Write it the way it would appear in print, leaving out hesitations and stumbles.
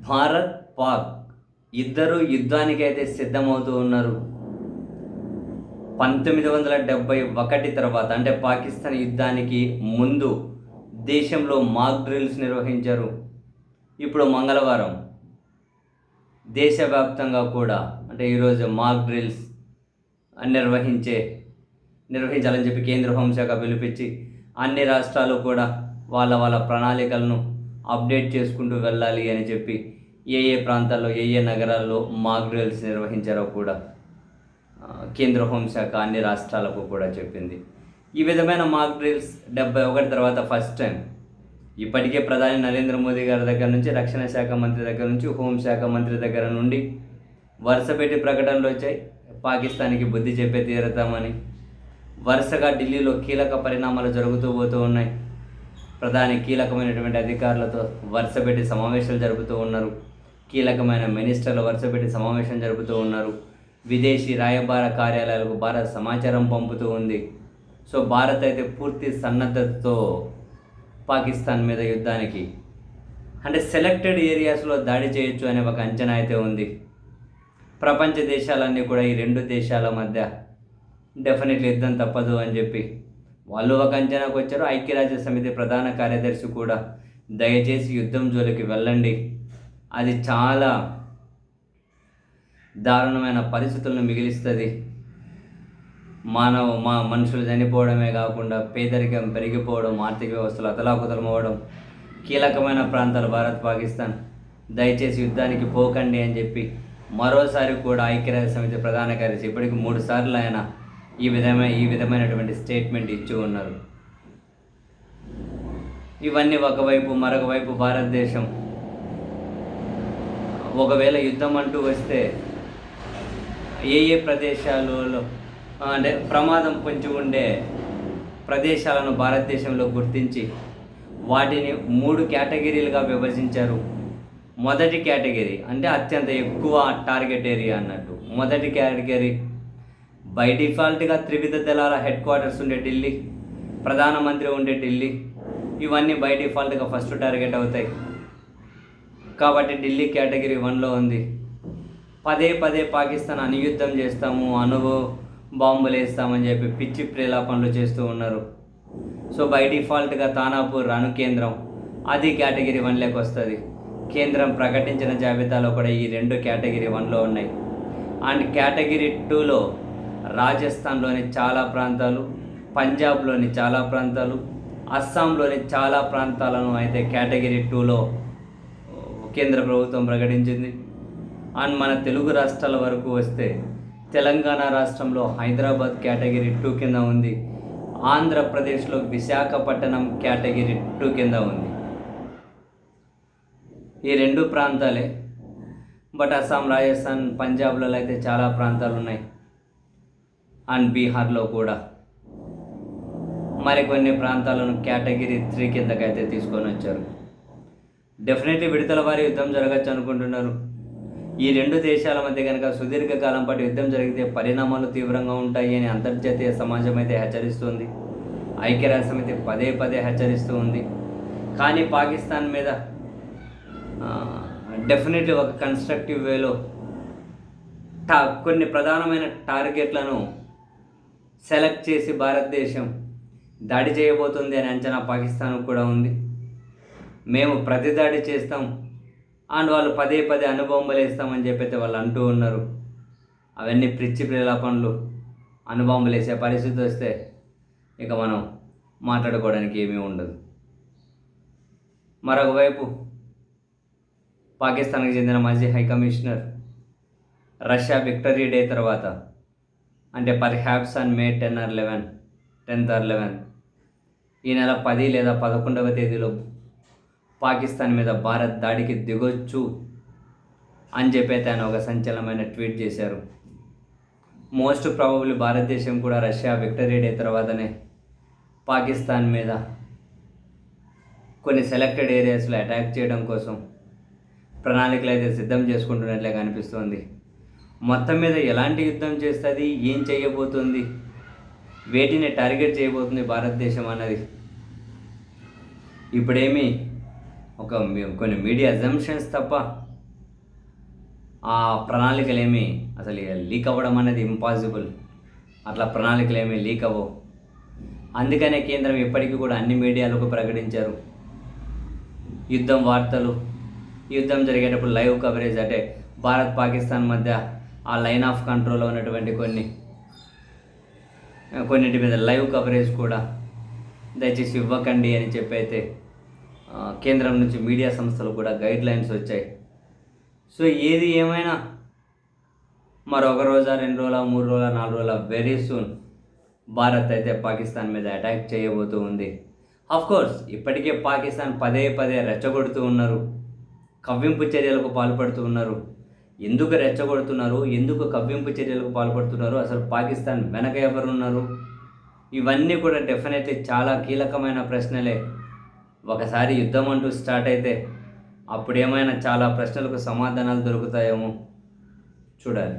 భారత్, పాక్ ఇద్దరు యుద్ధానికైతే సిద్ధమవుతూ ఉన్నారు. 1971 తర్వాత అంటే పాకిస్తాన్ యుద్ధానికి ముందు దేశంలో మాక్ డ్రిల్స్ నిర్వహించారు. ఇప్పుడు మంగళవారం దేశవ్యాప్తంగా కూడా అంటే ఈరోజు మాక్ డ్రిల్స్ నిర్వహించాలని చెప్పి కేంద్ర హోంశాఖ పిలిపించి అన్ని రాష్ట్రాలు కూడా వాళ్ళ ప్రణాళికలను అప్డేట్ చేసుకుంటూ వెళ్ళాలి అని చెప్పి ఏ ప్రాంతాల్లో ఏ నగరాల్లో మాక్ డ్రిల్స్ నిర్వహించారో కూడా కేంద్ర హోంశాఖ అన్ని రాష్ట్రాలకు కూడా చెప్పింది. ఈ విధమైన మాక్ డ్రిల్స్ 71 తర్వాత ఫస్ట్ టైం. ఇప్పటికే ప్రధాని నరేంద్ర మోదీ గారి దగ్గర నుంచి, రక్షణ శాఖ మంత్రి దగ్గర నుంచి, హోంశాఖ మంత్రి దగ్గర నుండి వరుసపెట్టి ప్రకటనలు వచ్చాయి. పాకిస్తాన్కి బుద్ధి చెప్పే తీరుతామని. వరుసగా ఢిల్లీలో కీలక పరిణామాలు జరుగుతూ పోతూ ఉన్నాయి. ప్రధాని కీలకమైనటువంటి అధికారులతో వరుసపెట్టి సమావేశాలు జరుపుతూ ఉన్నారు. కీలకమైన మినిస్టర్లు వరుసపెట్టి సమావేశం జరుపుతూ ఉన్నారు. విదేశీ రాయబార కార్యాలయాలకు భారత్ సమాచారం పంపుతూ ఉంది. సో భారత్ అయితే పూర్తి సన్నద్ధతతో పాకిస్తాన్ మీద యుద్ధానికి అంటే సెలెక్టెడ్ ఏరియాస్లో దాడి చేయొచ్చు అనే ఒక అంచనా అయితే ఉంది. ప్రపంచ దేశాలన్నీ కూడా ఈ రెండు దేశాల మధ్య డెఫినెట్లీ యుద్ధం తప్పదు అని చెప్పి వాళ్ళు ఒక అంచనాకు వచ్చారు. ఐక్యరాజ్య సమితి ప్రధాన కార్యదర్శి కూడా దయచేసి యుద్ధం జోలికి వెళ్ళండి, అది చాలా దారుణమైన పరిస్థితులను మిగిలిస్తుంది, మనుషులు చనిపోవడమే కాకుండా పేదరికం పెరిగిపోవడం, ఆర్థిక వ్యవస్థలు అతలాకుతలం అవ్వడం, కీలకమైన ప్రాంతాలు భారత్ పాకిస్తాన్, దయచేసి యుద్ధానికి పోకండి అని చెప్పి మరోసారి కూడా ఐక్యరాజ్య సమితి ప్రధాన కార్యదర్శి ఇప్పటికి 3 సార్లు ఆయన ఈ విధమైనటువంటి స్టేట్మెంట్ ఇచ్చి ఉన్నారు. ఇవన్నీ ఒకవైపు, మరొకవైపు భారతదేశం ఒకవేళ యుద్ధం అంటూ వస్తే ఏ ప్రదేశాలలో అంటే ప్రమాదం పొంచి ఉండే ప్రదేశాలను భారతదేశంలో గుర్తించి వాటిని 3 కేటగిరీలుగా విభజించారు. మొదటి కేటగిరీ అంటే అత్యంత ఎక్కువ టార్గెట్ ఏరియా అన్నట్టు. మొదటి కేటగిరీ బై డిఫాల్ట్గా త్రివిధ దళాల హెడ్ క్వార్టర్స్ ఉండే ఢిల్లీ, ప్రధానమంత్రి ఉండే ఢిల్లీ, ఇవన్నీ బై డిఫాల్ట్గా ఫస్ట్ టార్గెట్ అవుతాయి. కాబట్టి ఢిల్లీ కేటగిరీ 1లో ఉంది. పదే పాకిస్తాన్ అణుయుద్ధం చేస్తాము, బాంబులు వేస్తామని చెప్పి పిచ్చి ప్రేలాపనలు చేస్తూ ఉన్నారు. సో బై డిఫాల్ట్గా తానాపూర్ అణు కేంద్రం అది కేటగిరీ 1లోకి వస్తుంది. కేంద్రం ప్రకటించిన జాబితాలో కూడా ఈ 2 కేటగిరీ 1లో ఉన్నాయి. అండ్ కేటగిరీ 2లో రాజస్థాన్లోని చాలా ప్రాంతాలు, పంజాబ్లోని చాలా ప్రాంతాలు, అస్సాంలోని చాలా ప్రాంతాలను అయితే కేటగిరీ 2లో కేంద్ర ప్రభుత్వం ప్రకటించింది. అండ్ మన తెలుగు రాష్ట్రాల వరకు వస్తే తెలంగాణ రాష్ట్రంలో హైదరాబాద్ కేటగిరీ 2 కింద ఉంది. ఆంధ్రప్రదేశ్లో విశాఖపట్నం కేటగిరీ 2 కింద ఉంది. ఈ 2 ప్రాంతాలే. బట్ అస్సాం, రాజస్థాన్, పంజాబ్లలో అయితే చాలా ప్రాంతాలు ఉన్నాయి. అండ్ బీహార్లో కూడా మరికొన్ని ప్రాంతాలను కేటగిరీ 3 కిందకైతే తీసుకొని వచ్చారు. డెఫినెట్లీ విడతల వారి యుద్ధం జరగచ్చు అనుకుంటున్నారు. ఈ 2 దేశాల మధ్య కనుక సుదీర్ఘకాలం పాటు యుద్ధం జరిగితే పరిణామాలు తీవ్రంగా ఉంటాయి అని అంతర్జాతీయ సమాజం అయితే హెచ్చరిస్తుంది. ఐక్యరాజ్య సమితి పదే హెచ్చరిస్తూ ఉంది. కానీ పాకిస్తాన్ మీద డెఫినెట్లీ ఒక కన్స్ట్రక్టివ్ వేలో కొన్ని ప్రధానమైన టార్గెట్లను సెలెక్ట్ చేసి భారతదేశం దాడి చేయబోతుంది అనే అంచనా పాకిస్తాన్కు కూడా ఉంది. మేము ప్రతి దాడి చేస్తాం అండ్ వాళ్ళు పదే అణుబాంబులు వేస్తామని చెప్పైతే వాళ్ళు అంటూ ఉన్నారు. అవన్నీ పిచ్చి ప్రేలాపనలు. అణుబాంబులు వేసే పరిస్థితి వస్తే ఇక మనం మాట్లాడుకోవడానికి ఏమీ ఉండదు. మరొకవైపు పాకిస్తాన్కి చెందిన మాజీ high commissioner Russia victory day తర్వాత అంటే పర్హాప్స్ ఆన్ మే 10 or 11 ఈ నెల 10 లేదా 11వ తేదీలో పాకిస్తాన్ మీద భారత్ దాడికి దిగొచ్చు అని చెప్పైతే ఆయన ఒక సంచలనమైన ట్వీట్ చేశారు. మోస్ట్ ప్రాబబ్లీ భారతదేశం కూడా రష్యా విక్టరీ డే తర్వాతనే పాకిస్తాన్ మీద కొన్ని సెలెక్టెడ్ ఏరియాస్లో అటాక్ చేయడం కోసం ప్రణాళికలు అయితే సిద్ధం చేసుకుంటున్నట్లే కనిపిస్తోంది. మొత్తం మీద ఎలాంటి యుద్ధం చేస్తుంది, ఏం చేయబోతుంది, వేటిని టార్గెట్ చేయబోతుంది భారతదేశం అన్నది ఇప్పుడేమీ కొన్ని మీడియా అజంప్షన్స్ తప్ప ఆ ప్రణాళికలేమి అసలు లీక్ అవ్వడం అనేది ఇంపాసిబుల్. అట్లా ప్రణాళికలేమి లీక్ అవ్వవు. అందుకనే కేంద్రం ఇప్పటికీ కూడా అన్ని మీడియాలకు ప్రకటించారు, యుద్ధం వార్తలు, యుద్ధం జరిగేటప్పుడు లైవ్ కవరేజ్, అంటే భారత్ పాకిస్తాన్ మధ్య ఆ లైన్ ఆఫ్ కంట్రోల్లో ఉన్నటువంటి కొన్నింటి మీద లైవ్ కవరేజ్ కూడా దయచేసి ఇవ్వకండి అని చెప్పైతే కేంద్రం నుంచి మీడియా సంస్థలు కూడా గైడ్ లైన్స్ వచ్చాయి. సో ఏది ఏమైనా మరొక రోజా, 2 రోజుల, 3 రోజుల, 4 రోజుల వెరీ సూన్ భారత్ అయితే పాకిస్తాన్ మీద అటాక్ చేయబోతూ ఉంది. కోర్స్ ఇప్పటికే పాకిస్తాన్ పదే పదే రెచ్చగొడుతూ ఉన్నారు, కవ్వింపు చర్యలకు పాల్పడుతూ ఉన్నారు. ఎందుకు రెచ్చగొడుతున్నారు, ఎందుకు కవ్వింపు చర్యలకు పాల్పడుతున్నారు, అసలు పాకిస్తాన్ వెనక ఎవరున్నారు, ఇవన్నీ కూడా డెఫినెట్లీ చాలా కీలకమైన ప్రశ్నలే. ఒకసారి యుద్ధం అంటూ స్టార్ట్ అయితే అప్పుడు ఏమైనా చాలా ప్రశ్నలకు సమాధానాలు దొరుకుతాయేమో చూడాలి.